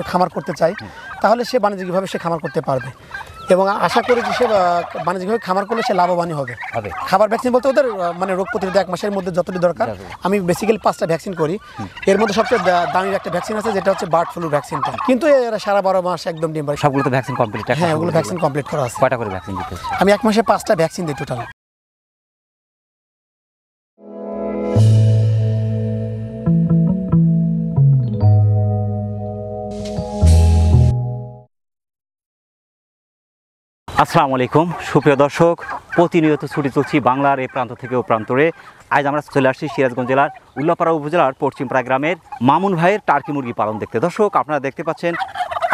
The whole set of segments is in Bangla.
খামার করতে চায় তাহলে সে বাণিজ্যিকভাবে সে খামার করতে পারবে এবং আশা করি যে সে বাণিজ্যিকভাবে খামার করলে সে লাভবানই হবে। খাবার ভ্যাকসিন বলতে ওদের মানে রোগ প্রতিরোধ 1 মাসের মধ্যে যতটি দরকার আমি বেসিক্যালি 5টা ভ্যাকসিন করি। এর মধ্যে সবচেয়ে দামি একটা ভ্যাকসিন আছে যেটা হচ্ছে বার্ড ফ্লু ভ্যাকসিনটা, কিন্তু এরা সারা 12 মাস একদম ডিম পারে। সবগুলো তো ভ্যাকসিন কমপ্লিট? হ্যাঁ, ওগুলো ভ্যাকসিন কমপ্লিট করা আছে। কয়টা করে ভ্যাকসিন দিতে হচ্ছে? আমি 1 মাসে 5টা ভ্যাকসিন দিই টোটাল। আসসালামু আলাইকুম সুপ্রিয় দর্শক, প্রতিনিয়ত ছুটি চলছি বাংলার এই প্রান্ত থেকে ও প্রান্তরে। আজ আমরা চলে আসছি সিরাজগঞ্জ জেলার উল্লাপাড়া উপজেলার পশ্চিমপাড়া গ্রামের মামুন ভাইয়ের টার্কি মুরগি পালন দেখতে। দর্শক, আপনারা দেখতে পাচ্ছেন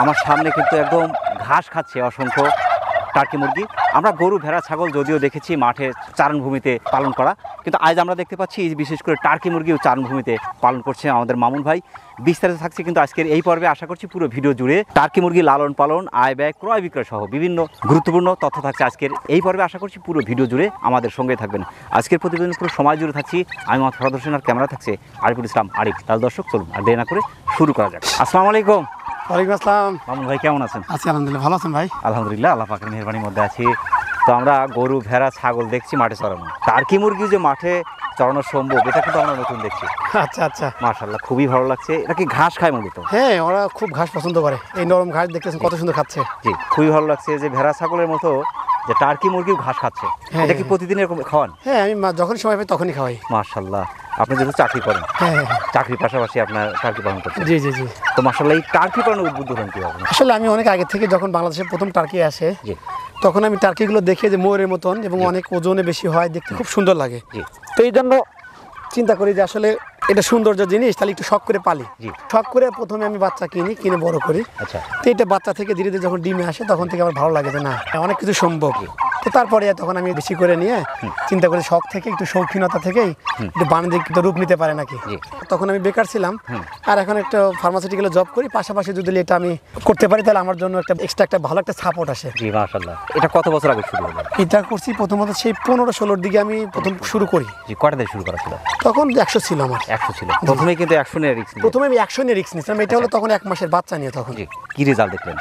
আমার সামনে কিন্তু একদম ঘাস খাচ্ছে অসংখ্য টার্কি মুরগি। আমরা গরু, ভেড়া, ছাগল যদিও দেখেছি মাঠে চারণভূমিতে পালন করা, কিন্তু আজ আমরা দেখতে পাচ্ছি বিশেষ করে টার্কি মুরগিও চারণভূমিতে পালন করছে আমাদের মামুন ভাই। বিস্তারিত থাকছে কিন্তু আজকের এই পর্বে, আশা করছি পুরো ভিডিও জুড়ে টার্কি মুরগি লালন পালন, আয় ব্যয়, ক্রয় বিক্রয় সহ বিভিন্ন গুরুত্বপূর্ণ তথ্য থাকছে আজকের এই পর্বে। আশা করছি পুরো ভিডিও জুড়ে আমাদের সঙ্গে থাকবেন। আজকের প্রতিবেদন পুরো সময় জুড়ে থাকছি আমি, মোহাম্মদ ফরহাদ হোসেন, আর ক্যামেরা থাকছে আরিফুল ইসলাম আরিফ। তাহলে দর্শক চলুন আর দেরি না করে শুরু করা যাক। আসসালামু আলাইকুম। ওয়ালাইকুম আসসালাম। মামুন ভাই কেমন আছেন? আছি আলহামদুলিল্লাহ, ভালো আছেন ভাই? আলহামদুলিল্লাহ, আল্লাহ পাকের মেহেরবানির মধ্যে আছি। তো আমরা গরু, ভেড়া, ছাগল দেখছি মাঠে চড়ানো, টার্কি মুরগি যে মাঠে চড়ানো সম্ভব এটা কিন্তু আমরা নতুন দেখছি। আচ্ছা আচ্ছা, মাশাআল্লাহ, খুবই ভালো লাগছে। এটা কি ঘাস খায় মূলত? হ্যাঁ, ওরা খুব ঘাস পছন্দ করে। এই নরম ঘাস দেখতেছেন কত সুন্দর খাচ্ছে। জি, খুবই ভালো লাগছে যে ভেড়া ছাগলের মতো যে টার্কি মুরগিও ঘাস খাচ্ছে। এটা কি প্রতিদিন এরকম খাওয়ান? হ্যাঁ, আমি যখন সময় পাই তখনই খাওয়াই। মাশাআল্লাহ, আপনি যেহেতু চাকরি করেন, হ্যাঁ, চাকরির পাশাপাশি আপনার টার্কি পালন করছেন। জি জি জি। তো মাশাআল্লাহ, এই টার্কি পালনের উদ্বুদ্ধ হন কিভাবে? আসলে আমি অনেক আগে থেকে যখন বাংলাদেশে প্রথম টার্কি আসে জি, তখন আমি টার্কিগুলো দেখে যে ময়ূরের মতন এবং অনেক ওজনে বেশি হয়, দেখতে খুব সুন্দর লাগে। জি, তো এই জন্য চিন্তা করি যে আসলে এটা সৌন্দর্য জিনিস, তাহলে একটু শখ করে পালি। জি, শখ করে প্রথমে আমি বাচ্চা কিনে বড় করি। আচ্ছা, তো এটা বাচ্চা থেকে ধীরে ধীরে যখন ডিমে আসে তখন থেকে আমার ভালো লাগে যে না, অনেক কিছু সম্ভব। তো তারপরে তখন আমি বেশি করে নিয়ে চিন্তা করি শখ থেকে একটু শৌখিনতা থেকেই একটু বাণিজ্যিক রূপ নিতে পারে নাকি। তখন আমি বেকার ছিলাম, আর এখন একটা ফার্মাসিউটিক্যালে জব করি, পাশাপাশি যদি এটা আমি করতে পারি তাহলে আমার জন্য একটা এক্সট্রা একটা ভালো একটা সাপোর্ট আসে। জি, মাশাআল্লাহ। এটা কত বছর আগে শুরু হলো? এটা করছি প্রথমত সেই 15-16 দিকে আমি প্রথম শুরু করি। জি, কয়টা দিয়ে শুরু করা ছিল? তখন 100 ছিল আমার। 100 ছিল প্রথমে, কিন্তু 100 নিয়ে রিস্ক। প্রথমে আমি 100 নিয়ে রিস্ক নিয়েছিলাম। এটা হলো তখন 1 মাসের বাচ্চা নিয়ে। তখন জি, কি রেজাল্ট দেখলেন?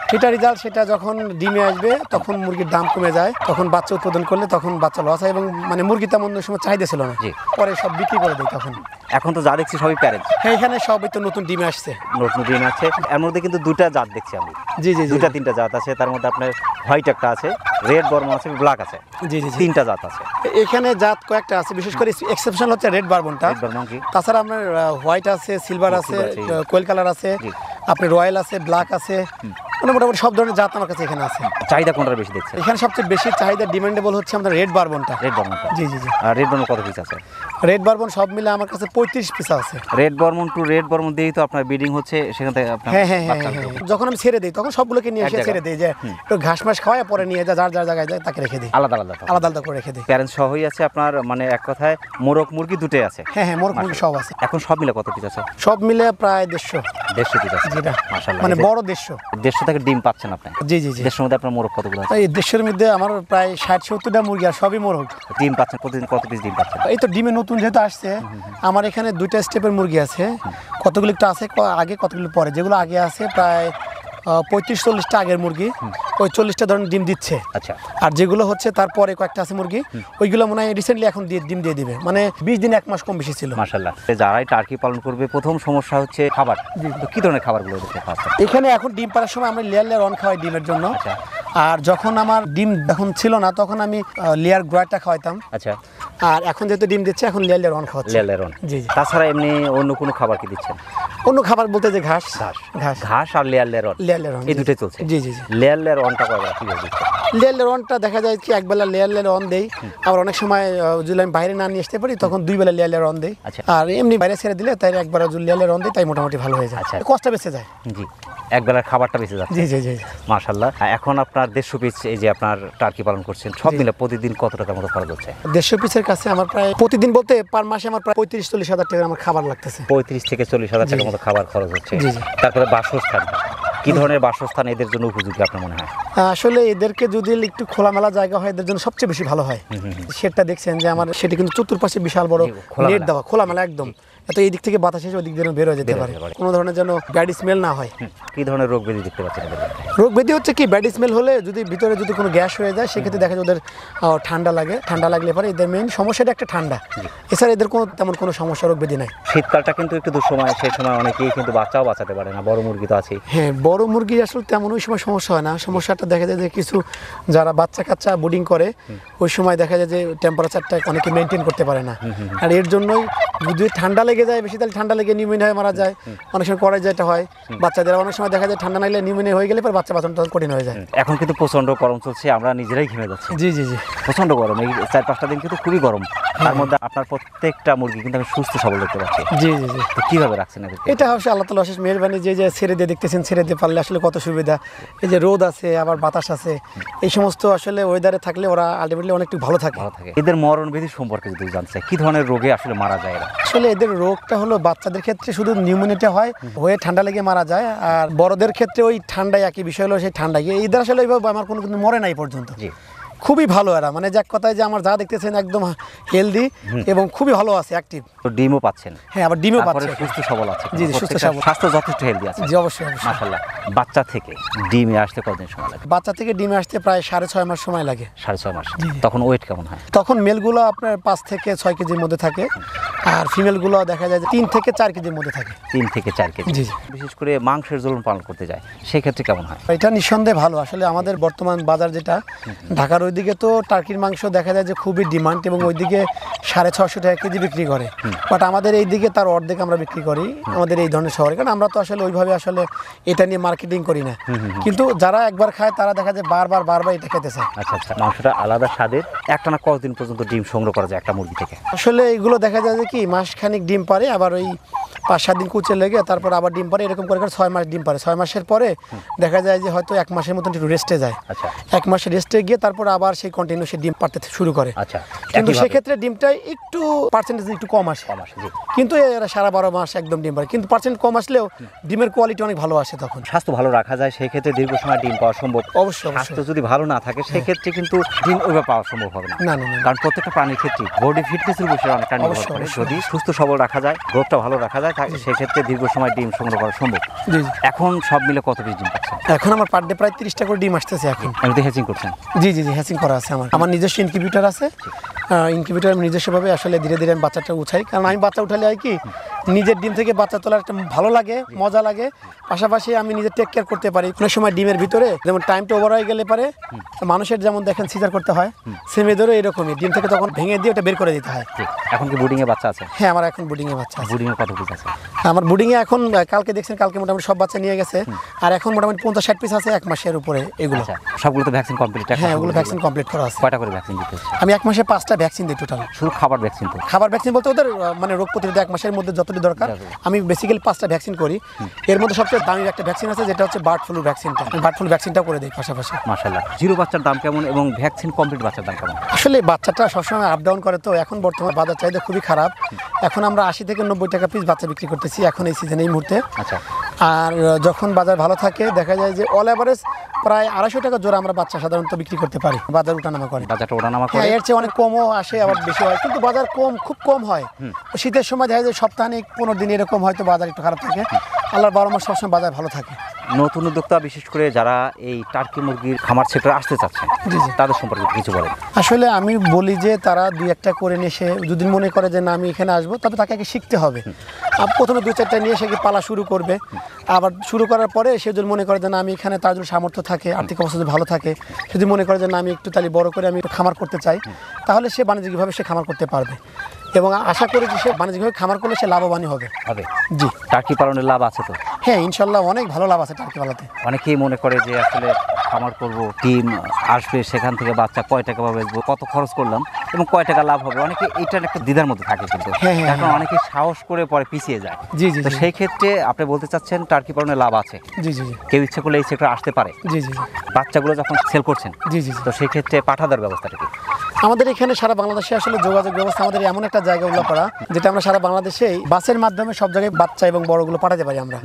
সেটা যখন ডিমে আসবে তখন মুরগির দাম কমে যায়, তখন বাচ্চা উৎপাদন করলে তখন বাচ্চা লস হয় এবং মানে মুরগি তেমন ওই সময় চাহিদা ছিল না। পরে সব বিক্রি করে দেয় তখন। এখন তো যা দেখছি সবই প্যারেন্ট। হ্যাঁ, এখানে সবই তো নতুন ডিমে আসছে, নতুন ডিম আছে। এর মধ্যে কিন্তু দুটা জাত দেখছি আমি। জি জি, দুটা তিনটা জাত আছে, তার মধ্যে আপনার হোয়াইট একটা আছে, রেড বর্মন আছে, ব্ল্যাক আছে। জি জি, তিনটা জাত আছে এখানে। জাত কয়েকটা আছে, বিশেষ করে এক্সেপশন হচ্ছে রেড বারবনটা। রেড বর্মন কি? তাছাড়া আপনার হোয়াইট আছে, সিলভার আছে, কোয়েল কালার আছে, আপনার রয়্যাল আছে, ব্ল্যাক আছে, মানে মোটামুটি সব ধরনের জাত আমার কাছে এখানে আছে। চাহিদা কোনটা বেশি দেখছে? এখানে সবচেয়ে বেশি চাহিদা ডিমান্ডেবল হচ্ছে আমাদের রেড বারবনটা। রেড বর্মনটা? জি জি জি। আর রেড বর্মন কত পিস আছে? রেড বারবন সব মিলে আমার কাছে 35 পিস আছে। Red Burman to red Burman দিয়েই তো আপনার ব্রিডিং হচ্ছে, সেখান থেকে আপনার হ্যাঁ হ্যাঁ হ্যাঁ হ্যাঁ। যখন আমি ছেড়ে দিই তখন সবগুলোকে নিয়ে এসে ছেড়ে দিই, যে একটু ঘাস মাস খাওয়ায় পরে নিয়ে যার যার জায়গায় যায় তাকে রেখে দিই, আলাদা আলাদা আলাদা আলাদা করে রেখে দিই। প্যারেন্ট সহই আছে আপনার, মানে এক কথায় মোরগ মুরগি দুটোই আছে? হ্যাঁ হ্যাঁ, মোরগ মুরগি সব আছে। এখন সব মিলে কত পিস আছে? সব মিলে প্রায় 150 পিস আছে। যেটা মাশাআল্লাহ, মানে বড় 150 থেকে ডিম পাচ্ছেন আপনি? জি জি জি। 150 মধ্যে আপনার মোরগ কতগুলো আছে? এই 150 মধ্যে আমার প্রায় 60-70টা মুরগি, আর সবই মোরগ। ডিম পাচ্ছেন প্রতিদিন কত পিস ডিম পাচ্ছেন? এই তো ডিমে নতুন যেহেতু আসছে, আমার এখানে 2টা স্টেপের মুরগি আছে। কতগুলো একটু আছে আগে, কতগুলো পরে। যেগুলো আগে আছে প্রায় 35-40টা আগের মুরগি, ওই 40টা ধরনের ডিম দিচ্ছে। আচ্ছা। আর যেগুলো হচ্ছে তারপরে কয়েকটা আছে মুরগি, ওইগুলো মনে হয় রিসেন্টলি এখন ডিম দিয়ে দিবে, মানে 20 দিন 1 মাস কম বেশি ছিল। মাশাআল্লাহ। যারাই টার্কি পালন করবে প্রথম সমস্যা হচ্ছে খাবার। তো কি ধরনের খাবারগুলো দেখতে পাচ্ছেন? এখানে এখন ডিম পাড়ার সময় আমরা লেয়ার অন খাওয়াই ডিমের জন্য। আর যখন আমার ডিম যখন ছিল না তখন আমি লেয়ার গ্রয়ারটা খাওয়াইতাম। আচ্ছা। আর এখন যেহেতু ডিম দিচ্ছে এখন লেয়ার অন খাওয়াচ্ছি। Layer on. জি জি। তাছাড়া এমনি অন্য কোনো খাবার কি দিচ্ছেন? অন্য খাবার বলতে যে ঘাস ঘাস আর লেয়ার অন, এই দুটোই চলছে। জি জি জি। লেয়ার অনটা কয়বার কিভাবে দিচ্ছেন? লেয়ার অনটা দেখা যায় কি একবেলা লেয়ার অন দেই, আবার অনেক সময় যদি আমি বাইরে না নিয়ে আসতে পারি তখন 2 বেলা লেয়ার অন দেই। আর এমনি বাইরে ছেড়ে দিলে তাই একবার লেয়ার অন দেই, তাই মোটামুটি ভালো হয়ে যায়। কষ্ট বেঁচে যায়। জি, একবেলার খাবারটা বেঁচে যাচ্ছে। জি জি জি। মাশাআল্লাহ। এখন আপনার 150 পিস এই যে আপনার টার্কি পালন করছেন, সব মিলে প্রতিদিন কত টাকার মতো খরচ হচ্ছে? 150 পিসের কাছে আমার প্রায় প্রতিদিন বলতে পার মাসে আমার প্রায় 35-40 হাজার টাকা আমার খাবার লাগতেছে। 35 থেকে 40 হাজার টাকার মতো খাবার খরচ হচ্ছে। তারপরে বাসস্থান, কি ধরনের বাসস্থান এদের জন্য উপযোগী আপনার মনে হয়? আসলে এদেরকে যদি একটু খোলামেলা জায়গা হয় এদের জন্য সবচেয়ে বেশি ভালো হয়। সেটা দেখছেন যে আমার সেটা কিন্তু চতুর্পাশে বিশাল বড় নেট দেওয়া, খোলামেলা একদম এত এই দিক থেকে বাতাস এসে ওই দিক দিয়ে বের হয়ে যেতে বের পারে, হতে পারে। কোনো ধরনের যেন ব্যাড স্মেল না হয়। কি ধরনের রোগ ব্যাধি দেখতে পাচ্ছেন এদের মধ্যে? রোগ ব্যাধি হচ্ছে কি, ব্যাড স্মেল হলে যদি ভিতরে যদি কোনো গ্যাস হয়ে যায় সেক্ষেত্রে দেখা যায় ওদের ঠান্ডা লাগে, ঠান্ডা লাগলে পরে এদের মেইন সমস্যাটা একটা ঠান্ডা, এছাড়া এদের কোনো তেমন কোনো সমস্যা রোগ ব্যাধি নাই। শীতকালটা কিন্তু একটু দুঃসময়, সেই সময় অনেকেই কিন্তু বাচ্চাও বাঁচাতে পারে না, বড় মুরগি তো আছে। হ্যাঁ, বড় মুরগি আসলে তেমন ওই সময় সমস্যা হয় না। সমস্যাটা দেখা যায় যে কিছু যারা বাচ্চা কাচ্চা বোর্ডিং করে ওই সময় দেখা যায় যে টেম্পারেচারটা অনেকে মেনটেন করতে পারে না, আর এর জন্যই যদি ঠান্ডা লেগে যায় বেশি, তাহলে ঠান্ডা লেগে নিউমোনিয়া হয়ে মারা যায়। অনেক সময় করা যেটা হয় বাচ্চাদের, অনেক সময় দেখা যায় ঠান্ডা লাগলে নিউমোনিয়া হয়ে গেলে পর বাচ্চা বাঁচানো তখন কঠিন হয়ে যায়। এখন কিন্তু প্রচন্ড গরম চলছে, আমরা নিজেরাই ঘেমে যাচ্ছি। জি জি জি, প্রচন্ড গরম, এই 4-5টা দিন কিন্তু খুবই গরম। তার মধ্যে আপনার প্রত্যেকটা মুরগি কিন্তু আমি সুস্থ সবল দেখতে পাচ্ছি। জি জি জি, তো কিভাবে রাখছেন এদেরকে? এটা হচ্ছে আল্লাহ তাআলার অশেষ মেহেরবানি, যে যে ছেড়ে দিয়ে দেখতেছেন, ছেড়ে দিয়ে পারলে আসলে কত সুবিধা। এই যে রোদ আছে, আবার বাতাস আছে, এই সমস্ত আসলে ওয়েদারে থাকলে ওরা আলটিমেটলি অনেকটু ভালো থাকে। ভালো থাকে। এদের মরণ বিধি সম্পর্কে যদি জানতে চাই, কি ধরনের রোগে আসলে মারা যায় এরা? আসলে এদের রোগটা হলো বাচ্চাদের ক্ষেত্রে শুধু নিউমোনিয়াটা হয়, হয়ে ঠান্ডা লেগে মারা যায়, আর বড়দের ক্ষেত্রে ওই ঠান্ডায় একই বিষয় হলো সেই ঠান্ডায়। এদের আসলে এইভাবে আমার কোনো কিন্তু মরে নাই পর্যন্ত। জি, খুবই ভালো এরা, মানে যাক কথায় যে আমার যা দেখতেছেন একদম হেলদি এবং খুবই ভালো আছে, অ্যাক্টিভ। তো ডিমও পাচ্ছেন? হ্যাঁ, আবার ডিমও তারপরে পাচ্ছে। সুস্থ সবল আছে? জি, জি, সুস্থ প্রত্যেকটা সবল। স্বাস্থ্য যথেষ্ট হেলদি আছে? জি, অবশ্যই অবশ্যই। মাশাআল্লাহ। বাচ্চা থেকে ডিমে আসতে কতদিন সময় লাগে? বাচ্চা থেকে ডিমে আসতে প্রায় 6.5 মাস সময় লাগে। 6.5 মাস। তখন ওয়েট কেমন হয়? তখন মেলগুলো আপনার 5 থেকে 6 কেজির মধ্যে থাকে, আর ফিমেলগুলো দেখা যায় যে 3 থেকে 4 কেজির মধ্যে থাকে। 3 থেকে 4 কেজি। জি, জি। বিশেষ করে মাংসের ঝোলন পালন করতে যায়, সেই ক্ষেত্রে কেমন হয়? এটা নিঃসন্দেহে ভালো। আসলে আমাদের বর্তমান বাজার যেটা, ঢাকার ওইদিকে তো টার্কির মাংস দেখা যায় যে খুবই ডিমান্ড, এবং ওইদিকে 650 টাকা কেজি বিক্রি করে, বাট আমাদের এই দিকে তার অর্ধেক আমরা বিক্রি করি আমাদের এই ধরনের শহরে, কারণ আমরা তো আসলে ওইভাবে আসলে এটা নিয়ে মার্কেটিং করি না। কিন্তু যারা একবার খায় তারা দেখা যায় বারবার এটা খেতে চায়। আচ্ছা আচ্ছা, মাংসটা আলাদা স্বাদের। একটানা কতদিন পর্যন্ত ডিম সংগ্রহ করা যায় একটা মুরগি থেকে? আসলে এগুলো দেখা যায় যে কি মাসখানিক ডিম পারে, আবার ওই 5-7 দিন কুচে লেগে তারপর আবার ডিম পারে, এরকম করে 6 মাস ডিম পারে। 6 মাসের পরে দেখা যায় যে হয়তো 1 মাসের মতন একটু রেস্টে যায়। আচ্ছা 1 মাস রেস্টে গিয়ে তারপর আবার সেই কন্টিনিউ সে ডিম পারতে শুরু করে। আচ্ছা, কিন্তু একইভাবে? সেক্ষেত্রে ডিমটা একটু পার্সেন্টেজ একটু কম আসে, কম আসে, জি। কিন্তু এরা সারা 12 মাস একদম ডিম পারে, কিন্তু পার্সেন্ট কম আসলেও ডিমের কোয়ালিটি অনেক ভালো আসে তখন। স্বাস্থ্য ভালো রাখা যায়, সেই ক্ষেত্রে দীর্ঘ সময় ডিম পাওয়া সম্ভব। অবশ্যই স্বাস্থ্য অবশ্যই। যদি ভালো না থাকে সেই ক্ষেত্রে কিন্তু ডিম ওইভাবে পাওয়া সম্ভব হবে না। না না না, কারণ প্রত্যেকটা প্রাণীর ক্ষেত্রে বডি ফিটনেসের উপরে অনেকটা নির্ভর অবশ্যই, করে। অবশ্যই। যদি সুস্থ সবল রাখা যায়, গ্রোথটা ভালো রাখা যায়, সেক্ষেত্রে দীর্ঘ সময় ডিম সংগ্রহ করা সম্ভব। জি জি। এখন সব মিলে কত পিস ডিম পাচ্ছেন? এখন আমার পার ডে প্রায় 30টা করে ডিম আসতেছে এখন। এমনিতে হ্যাচিং করছেন? জি জি জি, হ্যাচিং করা আছে আমার নিজস্ব ইনকিউবেটর আছে। ইনকিউবেটর আমি নিজস্বভাবে আসলে ধীরে ধীরে আমি বাচ্চাটা উঠাই, কারণ আমি বাচ্চা উঠালে হয় কি নিজের ডিম থেকে বাচ্চা তোলার একটা ভালো লাগে, মজা লাগে, পাশাপাশি আমি নিজে টেক কেয়ার করতে পারি। কোনো সময় ডিমের ভিতরে যেমন টাইমটা ওভার হয়ে গেলে পারে মানুষের যেমন দেখেন সিজার করতে হয়, সেম এদেরও এরকমই ডিম থেকে তখন ভেঙে দিয়ে ওটা বের করে দিতে হয়। ঠিক। এখন কি বোর্ডিংয়ে বাচ্চা আছে? হ্যাঁ, আমার এখন বুডিংয়ে বাচ্চা আছে। বোর্ডিংয়ে কত পিস আছে? আমার বুডিংয়ে এখন কালকে দেখছেন, কালকে মোটামুটি সব বাচ্চা নিয়ে গেছে, আর এখন মোটামুটি 50-60 পিস আছে 1 মাসের উপরে এগুলো। আচ্ছা, সবগুলো তো ভ্যাকসিন কমপ্লিট? হ্যাঁ, ওগুলো ভ্যাকসিন কমপ্লিট করা আছে। কয়টা করে ভ্যাকসিন দিতে হচ্ছে? আমি 1 মাসে 5টা ভ্যাকসিন দিই টোটাল। শুধু খাবার ভ্যাকসিন তো? খাবার ভ্যাকসিন বলতে ওদের মানে রোগ প্রতিরোধ 1 মাসের মধ্যে যতটি দরকার আমি বেসিক্যালি 5টা ভ্যাকসিন করি। এর মধ্যে সবচেয়ে দামি একটা ভ্যাকসিন আছে যেটা হচ্ছে বার্ড ফ্লু ভ্যাকসিনটা। বার্ড ফ্লু ভ্যাকসিনটাও করে দিই পাশাপাশি। মাশাআল্লাহ। জিরো বাচ্চার দাম কেমন এবং ভ্যাকসিন কমপ্লিট বাচ্চার দাম কেমন? আসলে বাচ্চাটা সবসময় আপ ডাউন করে, তো এখন বর্তমানে বাজার চাহিদা খুবই খারাপ। এখন আমরা 80 থেকে 90 টাকা পিস বাচ্চা বিক্রি করতেছি এখন এই সিজনে, এই মুহূর্তে। আচ্ছা, আর যখন বাজার ভালো থাকে দেখা যায় যে অল এভারেজ প্রায় 250 টাকা জোড়া আমরা বাচ্চা সাধারণত বিক্রি করতে পারি, বাজার উঠানামা করে। বাজারটা ওঠানামা করে? হ্যাঁ, এর চেয়ে অনেক কমও আসে, আবার বেশি হয়, কিন্তু বাজার খুব কম হয়। শীতের সময় দেখা যায় সপ্তাহে 15 দিন এরকম হয়তো বাজার একটু খারাপ থাকে, আল্লাহর 12 মাস সবসময় বাজার ভালো থাকে। নতুন উদ্যোক্তা বিশেষ করে যারা এই টার্কি মুরগির খামার সেক্টরে আসতে চাচ্ছেন, জি জি। তাদের সম্পর্কে কিছু বলেন। আসলে আমি বলি যে তারা 2-1টা করে নিয়ে সে যদি মনে করে যে না আমি এখানে আসবো, তবে তাকে আগে শিখতে হবে। আর প্রথমে 2-4টা নিয়ে সে পালা শুরু করবে, আবার শুরু করার পরে সে যদি মনে করে যে না আমি এখানে, তার যদি সামর্থ্য থাকে, আর্থিক অবস্থা যদি ভালো থাকে, সে যদি মনে করে যে না আমি একটু তাহলে বড় করে আমি একটু খামার করতে চাই, তাহলে সে বাণিজ্যিকভাবে সে খামার করতে পারবে, এবং আশা করি যে সে বাণিজ্যিকভাবে খামার করলে সে লাভবানই হবে। হবে? জি টার্কি পালনের লাভ আছে তো? হ্যাঁ, ইনশাল্লাহ অনেক ভালো লাভ আছে টার্কি পালাতে। অনেকেই মনে করে যে আসলে খামার করব, টিম আসবে, সেখান থেকে বাচ্চা কয় টাকা পাবে, কত খরচ করলাম এবং কয় টাকা লাভ হবে, অনেকে এইটার একটা দ্বিধার মধ্যে থাকে। কিন্তু হ্যাঁ, হ্যাঁ, এখন অনেকে সাহস করে পরে পিছিয়ে যায়। জি জি তো জি সেই ক্ষেত্রে আপনি বলতে চাচ্ছেন টার্কি পালনের লাভ আছে, জি জি জি কেউ ইচ্ছে করলে এই সেক্টরে আসতে পারে। জি জি বাচ্চাগুলো যখন সেল করছেন, জি জি জি। তো সেই ক্ষেত্রে পাঠাদার ব্যবস্থাটা কি? আমাদের এখানে সারা বাংলাদেশে আসলে যোগাযোগ ব্যবস্থা আমাদের এমন একটা জায়গা উল্লাপাড়া, যেটা আমরা সারা বাংলাদেশে বাসের মাধ্যমে সব জায়গায় বাচ্চা এবং বড়গুলো পাঠাতে পারি আমরা।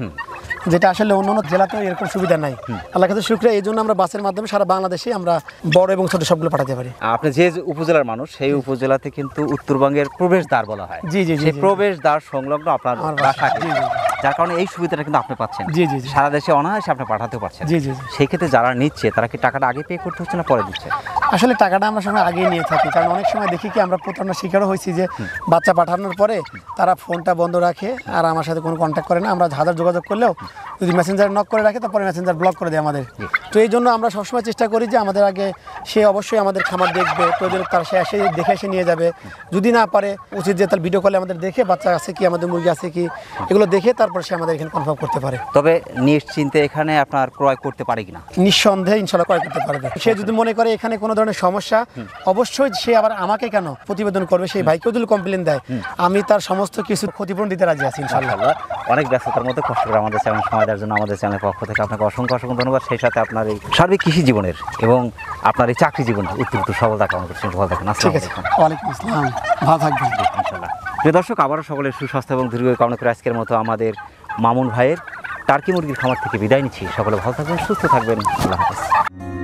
যেটা আসলে অন্য অন্য জেলাতেও এরকম সুবিধা নাই। আল্লাহ কাছে শুকরিয়া, এই জন্য আমরা বাসের মাধ্যমে সারা বাংলাদেশে আমরা বড় এবং ছোট সবগুলো পাঠাতে পারি। আপনি যে উপজেলার মানুষ, সেই উপজেলাতে কিন্তু উত্তরবঙ্গের প্রবেশদ্বার বলা হয়। জি জি জি সেই প্রবেশদ্বার সংলগ্ন আপনার আমার বাসা, জি জি যার কারণে এই সুবিধাটা কিন্তু আপনি পাচ্ছেন। জি জি জি সারা দেশে অনায়াসে আপনি পাঠাতে পারছেন। জি জি জি। সেই ক্ষেত্রে যারা নিচ্ছে তারা কি টাকাটা আগে পে করতে হচ্ছে না পরে দিচ্ছে? আসলে টাকাটা আমরা সময় আগেই নিয়ে থাকি, কারণ অনেক সময় দেখি কি আমরা প্রতারণার শিকারও হয়েছি যে বাচ্চা পাঠানোর পরে তারা ফোনটা বন্ধ রাখে আর আমার সাথে কোনো কন্ট্যাক্ট করে না। আমরা হাজার যোগাযোগ করলেও যদি মেসেঞ্জার নক করে রাখে, তারপরে মেসেঞ্জার ব্লক করে দেয় আমাদের। তো এই জন্য আমরা সবসময় চেষ্টা করি যে আমাদের আগে সে অবশ্যই আমাদের খামার দেখবে, প্রয়োজন তার সে এসে দেখে এসে নিয়ে যাবে। যদি না পারে উচিত যে তার ভিডিও কলে আমাদের দেখে বাচ্চা আছে কি, আমাদের মুরগি আছে কি, এগুলো দেখে তারপর সে আমাদের এখানে কনফার্ম করতে পারে। তবে নিশ্চিন্তে এখানে আপনার ক্রয় করতে পারে কিনা? নিঃসন্দেহে ইনশাল্লাহ ক্রয় করতে পারবে। সে যদি মনে করে এখানে কোনো ধরনের সমস্যা, অবশ্যই সে আবার আমাকে কেন প্রতিবেদন করবে, সেই ভাইকেও যদি কমপ্লেন দেয় আমি তার সমস্ত কিছু ক্ষতিপূরণ দিতে রাজি আছি ইনশাল্লাহ। অনেক ব্যস্ততার মধ্যে কষ্ট করে আমাদের চ্যানেল সময় দেওয়ার জন্য আমাদের চ্যানেলের পক্ষ থেকে আপনাকে অসংখ্য অসংখ্য ধন্যবাদ। সেই সাথে আপনার এই সার্বিক কৃষি জীবনের এবং আপনার এই চাকরি জীবনের উত্তর সফলতা কামনা করছেন। ভালো থাকেন। ঠিক আসসালামু আছে, আলাইকুম। ওয়ালাইকুম আসসালাম, ভালো থাকবেন। ইনশাআল্লাহ। প্রিয় দর্শক, আবারও সকলের সুস্বাস্থ্য এবং দীর্ঘ কামনা করে আজকের মতো আমাদের মামুন ভাইয়ের টার্কি মুরগির খামার থেকে বিদায় নিচ্ছি। সকলে ভালো থাকবেন, সুস্থ থাকবেন। আল্লাহ হাফেজ।